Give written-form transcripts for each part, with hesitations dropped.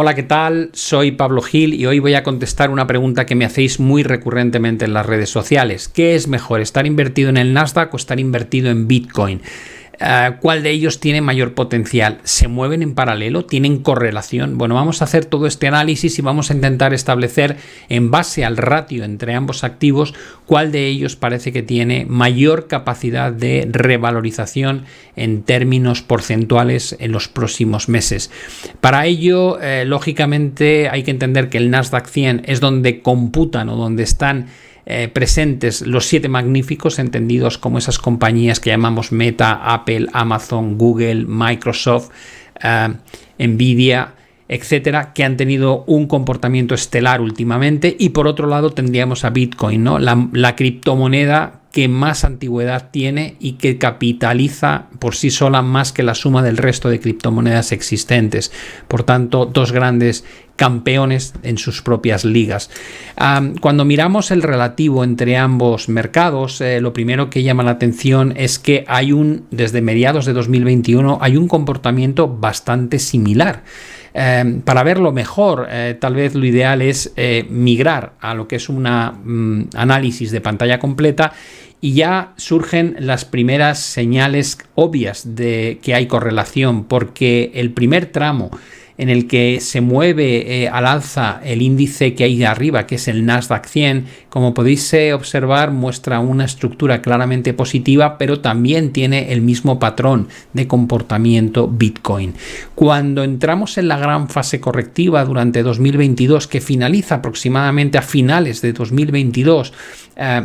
Hola, ¿qué tal? Soy Pablo Gil y hoy voy a contestar una pregunta que me hacéis muy recurrentemente en las redes sociales. ¿Qué es mejor, estar invertido en el Nasdaq o estar invertido en Bitcoin? ¿Cuál de ellos tiene mayor potencial? ¿Se mueven en paralelo? ¿Tienen correlación? Bueno, vamos a hacer todo este análisis y vamos a intentar establecer, en base al ratio entre ambos activos, cuál de ellos parece que tiene mayor capacidad de revalorización en términos porcentuales en los próximos meses. Para ello, lógicamente, hay que entender que el Nasdaq 100 es donde computan o donde están presentes los 7 magníficos, entendidos como esas compañías que llamamos Meta, Apple, Amazon, Google, Microsoft, Nvidia, etcétera, que han tenido un comportamiento estelar últimamente. Y por otro lado tendríamos a Bitcoin, ¿no? La criptomoneda que más antigüedad tiene y que capitaliza por sí sola más que la suma del resto de criptomonedas existentes. Por tanto, dos grandes campeones en sus propias ligas. Cuando miramos el relativo entre ambos mercados, lo primero que llama la atención es que desde mediados de 2021 hay un comportamiento bastante similar. Para verlo mejor, tal vez lo ideal es migrar a lo que es un análisis de pantalla completa, y ya surgen las primeras señales obvias de que hay correlación, porque el primer tramo en el que se mueve al alza el índice que hay arriba, que es el Nasdaq 100, como podéis observar, muestra una estructura claramente positiva, pero también tiene el mismo patrón de comportamiento Bitcoin. Cuando entramos en la gran fase correctiva durante 2022, que finaliza aproximadamente a finales de 2022,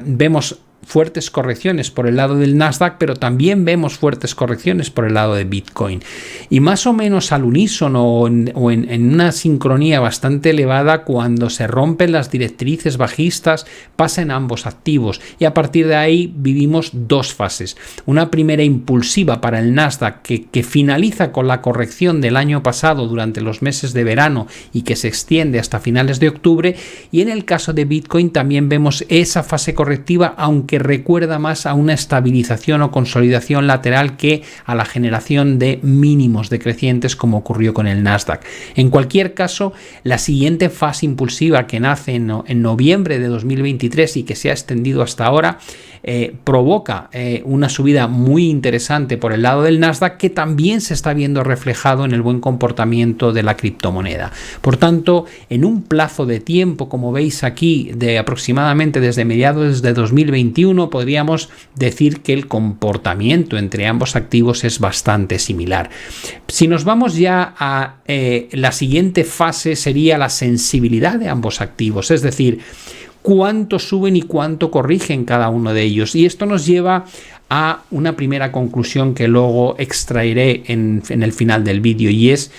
vemos fuertes correcciones por el lado del Nasdaq, pero también vemos fuertes correcciones por el lado de Bitcoin. Y más o menos al unísono o en una sincronía bastante elevada, cuando se rompen las directrices bajistas, pasa en ambos activos. Y a partir de ahí vivimos dos fases. Una primera impulsiva para el Nasdaq que finaliza con la corrección del año pasado durante los meses de verano y que se extiende hasta finales de octubre. Y en el caso de Bitcoin también vemos esa fase correctiva, aunque recuerda más a una estabilización o consolidación lateral que a la generación de mínimos decrecientes, como ocurrió con el Nasdaq. En cualquier caso, la siguiente fase impulsiva, que nace en noviembre de 2023 y que se ha extendido hasta ahora, provoca una subida muy interesante por el lado del Nasdaq, que también se está viendo reflejado en el buen comportamiento de la criptomoneda. Por tanto, en un plazo de tiempo, como veis aquí, de aproximadamente desde mediados de 2021, podríamos decir que el comportamiento entre ambos activos es bastante similar. Si nos vamos ya a la siguiente fase, sería la sensibilidad de ambos activos, es decir, cuánto suben y cuánto corrigen cada uno de ellos. Y esto nos lleva a una primera conclusión que luego extraeré en el final del vídeo, y es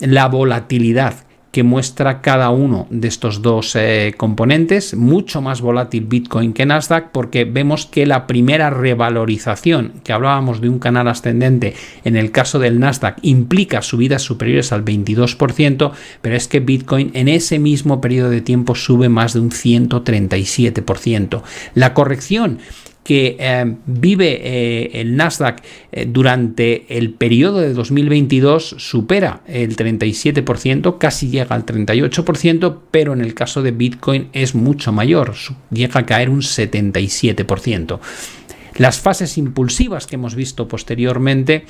la volatilidad que muestra cada uno de estos dos componentes. Mucho más volátil Bitcoin que Nasdaq, porque vemos que la primera revalorización, que hablábamos de un canal ascendente en el caso del Nasdaq, implica subidas superiores al 22%, pero es que Bitcoin en ese mismo periodo de tiempo sube más de un 137%. La corrección que vive el Nasdaq durante el periodo de 2022 supera el 37%, casi llega al 38%, pero en el caso de Bitcoin es mucho mayor, llega a caer un 77%. Las fases impulsivas que hemos visto posteriormente,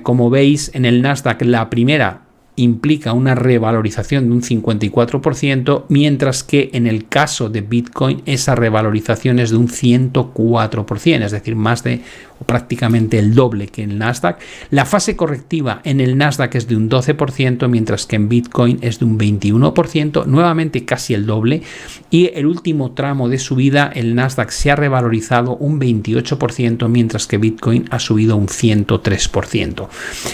como veis en el Nasdaq, la primera implica una revalorización de un 54%, mientras que en el caso de Bitcoin esa revalorización es de un 104%, es decir, más de o prácticamente el doble que en el Nasdaq. La fase correctiva en el Nasdaq es de un 12%, mientras que en Bitcoin es de un 21%, nuevamente casi el doble. Y el último tramo de subida, el Nasdaq se ha revalorizado un 28%, mientras que Bitcoin ha subido un 103%.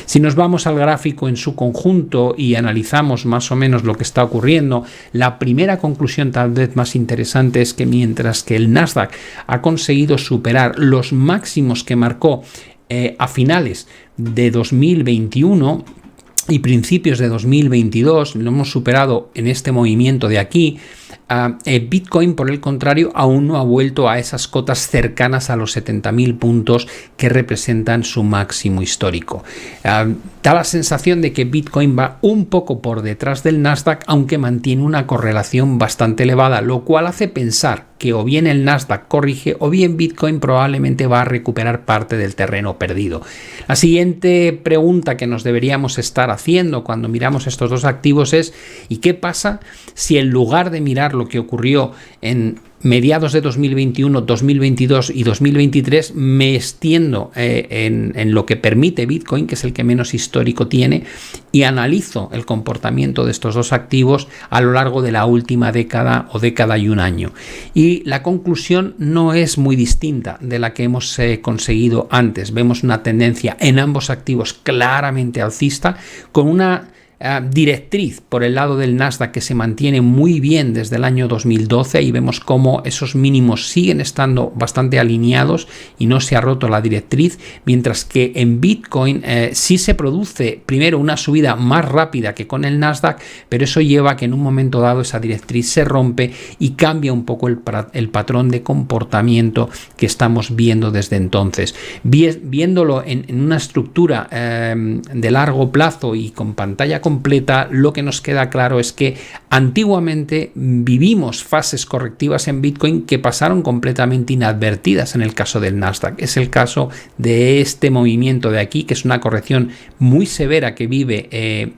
Si nos vamos al gráfico en su conjunto y analizamos más o menos lo que está ocurriendo, la primera conclusión, tal vez más interesante, es que mientras que el Nasdaq ha conseguido superar los máximos que marcó a finales de 2021 y principios de 2022, lo hemos superado en este movimiento de aquí, Bitcoin, por el contrario, aún no ha vuelto a esas cotas cercanas a los 70.000 puntos que representan su máximo histórico. Da la sensación de que Bitcoin va un poco por detrás del Nasdaq, aunque mantiene una correlación bastante elevada, lo cual hace pensar que o bien el Nasdaq corrige o bien Bitcoin probablemente va a recuperar parte del terreno perdido. La siguiente pregunta que nos deberíamos estar haciendo cuando miramos estos dos activos es: ¿y qué pasa si en lugar de mirar lo que ocurrió en mediados de 2021, 2022 y 2023 me extiendo en lo que permite Bitcoin, que es el que menos histórico tiene, y analizo el comportamiento de estos dos activos a lo largo de la última década o década y un año? Y la conclusión no es muy distinta de la que hemos conseguido antes. Vemos una tendencia en ambos activos claramente alcista, con una directriz por el lado del Nasdaq que se mantiene muy bien desde el año 2012, y vemos cómo esos mínimos siguen estando bastante alineados y no se ha roto la directriz, mientras que en Bitcoin sí se produce primero una subida más rápida que con el Nasdaq, pero eso lleva a que en un momento dado esa directriz se rompe y cambia un poco el patrón de comportamiento que estamos viendo desde entonces. Viéndolo en una estructura de largo plazo y con pantalla completa, lo que nos queda claro es que antiguamente vivimos fases correctivas en Bitcoin que pasaron completamente inadvertidas en el caso del Nasdaq. Es el caso de este movimiento de aquí, que es una corrección muy severa que vive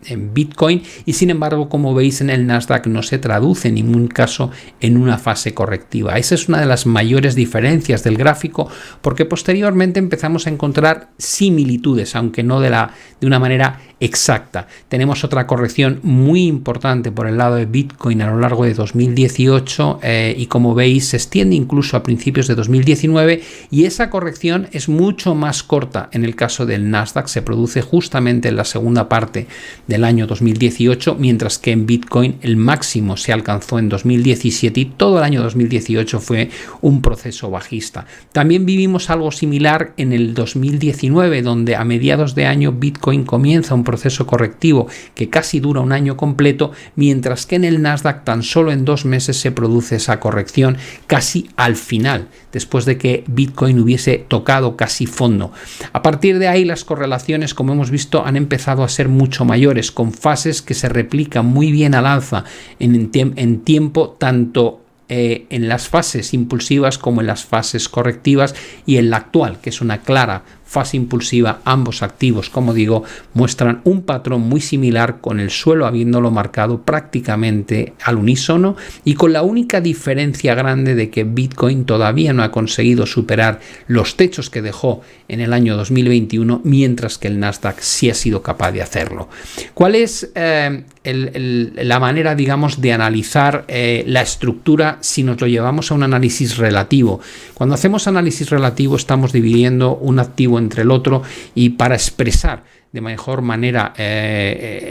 en Bitcoin, y sin embargo, como veis, en el Nasdaq no se traduce en ningún caso en una fase correctiva. Esa es una de las mayores diferencias del gráfico, porque posteriormente empezamos a encontrar similitudes, aunque no de una manera exacta. Tenemos otra corrección muy importante por el lado de Bitcoin a lo largo de 2018 y como veis se extiende incluso a principios de 2019, y esa corrección es mucho más corta en el caso del Nasdaq, se produce justamente en la segunda parte del año 2018, mientras que en Bitcoin el máximo se alcanzó en 2017 y todo el año 2018 fue un proceso bajista. También vivimos algo similar en el 2019, donde a mediados de año Bitcoin comienza un proceso correctivo que casi dura un año completo, mientras que en el Nasdaq tan solo en 2 meses se produce esa corrección casi al final, después de que Bitcoin hubiese tocado casi fondo. A partir de ahí las correlaciones, como hemos visto, han empezado a ser mucho mayores, con fases que se replican muy bien al alza en tiempo, tanto en las fases impulsivas como en las fases correctivas, y en la actual, que es una clara fase impulsiva. Ambos activos, como digo, muestran un patrón muy similar, con el suelo habiéndolo marcado prácticamente al unísono, y con la única diferencia grande de que Bitcoin todavía no ha conseguido superar los techos que dejó en el año 2021, mientras que el Nasdaq sí ha sido capaz de hacerlo. ¿Cuál es la manera, digamos, de analizar la estructura si nos lo llevamos a un análisis relativo? Cuando hacemos análisis relativo estamos dividiendo un activo entre el otro, y para expresar de mejor manera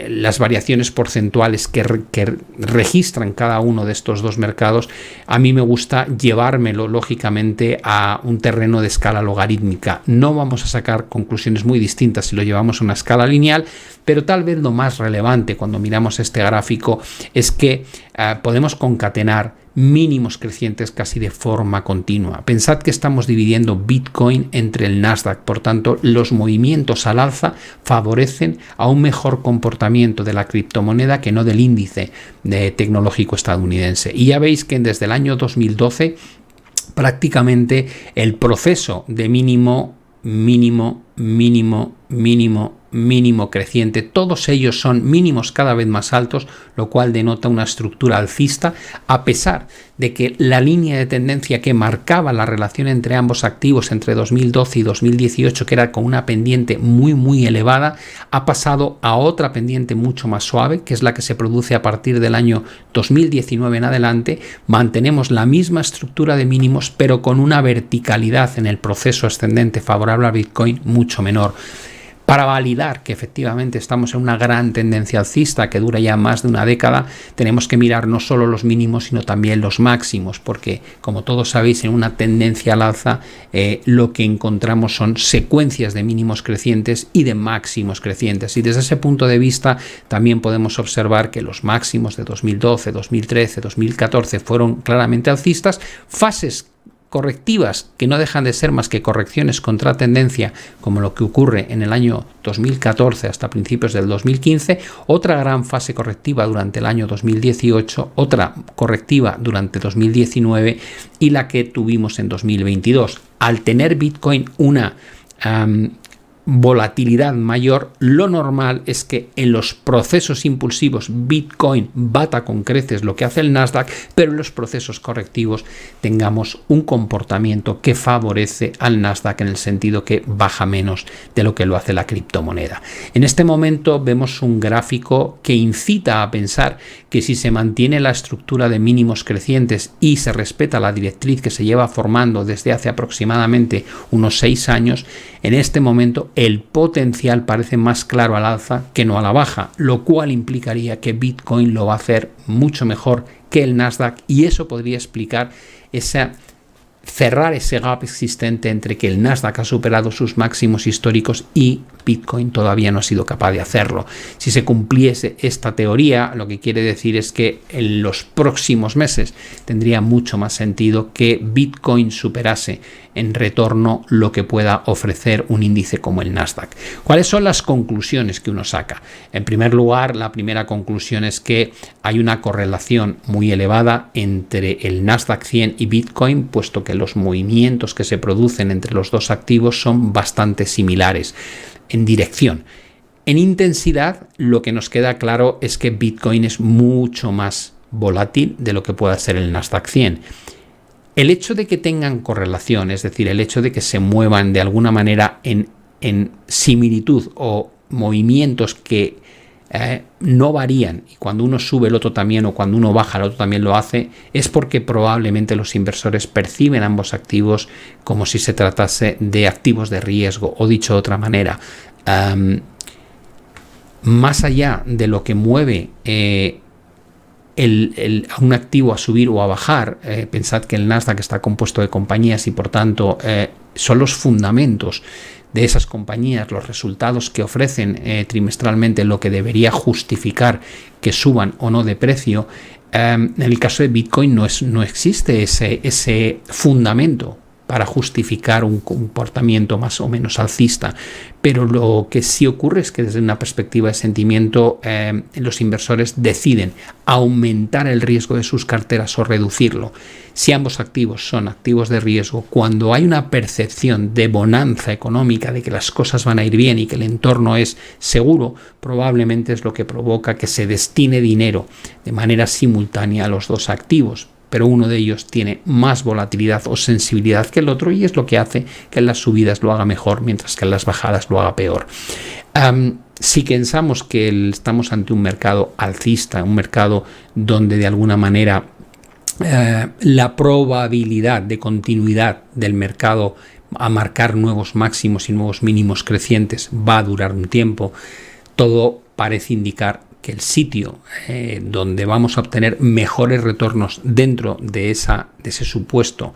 las variaciones porcentuales que registran cada uno de estos dos mercados, a mí me gusta llevármelo lógicamente a un terreno de escala logarítmica. No vamos a sacar conclusiones muy distintas si lo llevamos a una escala lineal, pero tal vez lo más relevante cuando miramos este gráfico es que podemos concatenar mínimos crecientes casi de forma continua. Pensad que estamos dividiendo Bitcoin entre el Nasdaq, por tanto los movimientos al alza favorecen a un mejor comportamiento de la criptomoneda que no del índice tecnológico estadounidense. Y ya veis que desde el año 2012 prácticamente el proceso de mínimo creciente, todos ellos son mínimos cada vez más altos, lo cual denota una estructura alcista, a pesar de que la línea de tendencia que marcaba la relación entre ambos activos entre 2012 y 2018, que era con una pendiente muy elevada, ha pasado a otra pendiente mucho más suave, que es la que se produce a partir del año 2019 en adelante. Mantenemos la misma estructura de mínimos, pero con una verticalidad en el proceso ascendente favorable a Bitcoin mucho menor. Para validar que efectivamente estamos en una gran tendencia alcista que dura ya más de una década, tenemos que mirar no solo los mínimos, sino también los máximos, porque como todos sabéis, en una tendencia al alza lo que encontramos son secuencias de mínimos crecientes y de máximos crecientes. Y desde ese punto de vista también podemos observar que los máximos de 2012, 2013, 2014 fueron claramente alcistas, fases correctivas que no dejan de ser más que correcciones contra tendencia, como lo que ocurre en el año 2014 hasta principios del 2015, otra gran fase correctiva durante el año 2018, otra correctiva durante 2019 y la que tuvimos en 2022. Al tener Bitcoin una volatilidad mayor, lo normal es que en los procesos impulsivos Bitcoin bata con creces lo que hace el Nasdaq, pero en los procesos correctivos tengamos un comportamiento que favorece al Nasdaq en el sentido que baja menos de lo que lo hace la criptomoneda. En este momento vemos un gráfico que incita a pensar que si se mantiene la estructura de mínimos crecientes y se respeta la directriz que se lleva formando desde hace aproximadamente unos 6 años, en este momento el potencial parece más claro al alza que no a la baja, lo cual implicaría que Bitcoin lo va a hacer mucho mejor que el Nasdaq, y eso podría explicar cerrar ese gap existente entre que el Nasdaq ha superado sus máximos históricos y Bitcoin todavía no ha sido capaz de hacerlo. Si se cumpliese esta teoría, lo que quiere decir es que en los próximos meses tendría mucho más sentido que Bitcoin superase en retorno lo que pueda ofrecer un índice como el Nasdaq. ¿Cuáles son las conclusiones que uno saca? En primer lugar, la primera conclusión es que hay una correlación muy elevada entre el Nasdaq 100 y Bitcoin, puesto que los movimientos que se producen entre los dos activos son bastante similares en dirección. En intensidad, lo que nos queda claro es que Bitcoin es mucho más volátil de lo que pueda ser el Nasdaq 100. El hecho de que tengan correlación, es decir, el hecho de que se muevan de alguna manera en similitud o movimientos que no varían, y cuando uno sube el otro también, o cuando uno baja el otro también lo hace, es porque probablemente los inversores perciben ambos activos como si se tratase de activos de riesgo, o dicho de otra manera, más allá de lo que mueve a un activo a subir o a bajar, pensad que el Nasdaq está compuesto de compañías y por tanto son los fundamentos de esas compañías, los resultados que ofrecen trimestralmente, lo que debería justificar que suban o no de precio. En el caso de Bitcoin no existe ese fundamento para justificar un comportamiento más o menos alcista, pero lo que sí ocurre es que desde una perspectiva de sentimiento los inversores deciden aumentar el riesgo de sus carteras o reducirlo. Si ambos activos son activos de riesgo, cuando hay una percepción de bonanza económica, de que las cosas van a ir bien y que el entorno es seguro, probablemente es lo que provoca que se destine dinero de manera simultánea a los dos activos, pero uno de ellos tiene más volatilidad o sensibilidad que el otro, y es lo que hace que en las subidas lo haga mejor, mientras que en las bajadas lo haga peor. Si pensamos que estamos ante un mercado alcista, un mercado donde de alguna manera la probabilidad de continuidad del mercado a marcar nuevos máximos y nuevos mínimos crecientes va a durar un tiempo, todo parece indicar que el sitio donde vamos a obtener mejores retornos dentro de ese supuesto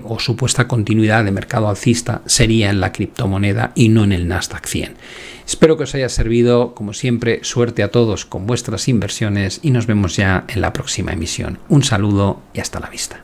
o supuesta continuidad de mercado alcista sería en la criptomoneda y no en el Nasdaq 100. Espero que os haya servido. Como siempre, suerte a todos con vuestras inversiones y nos vemos ya en la próxima emisión. Un saludo y hasta la vista.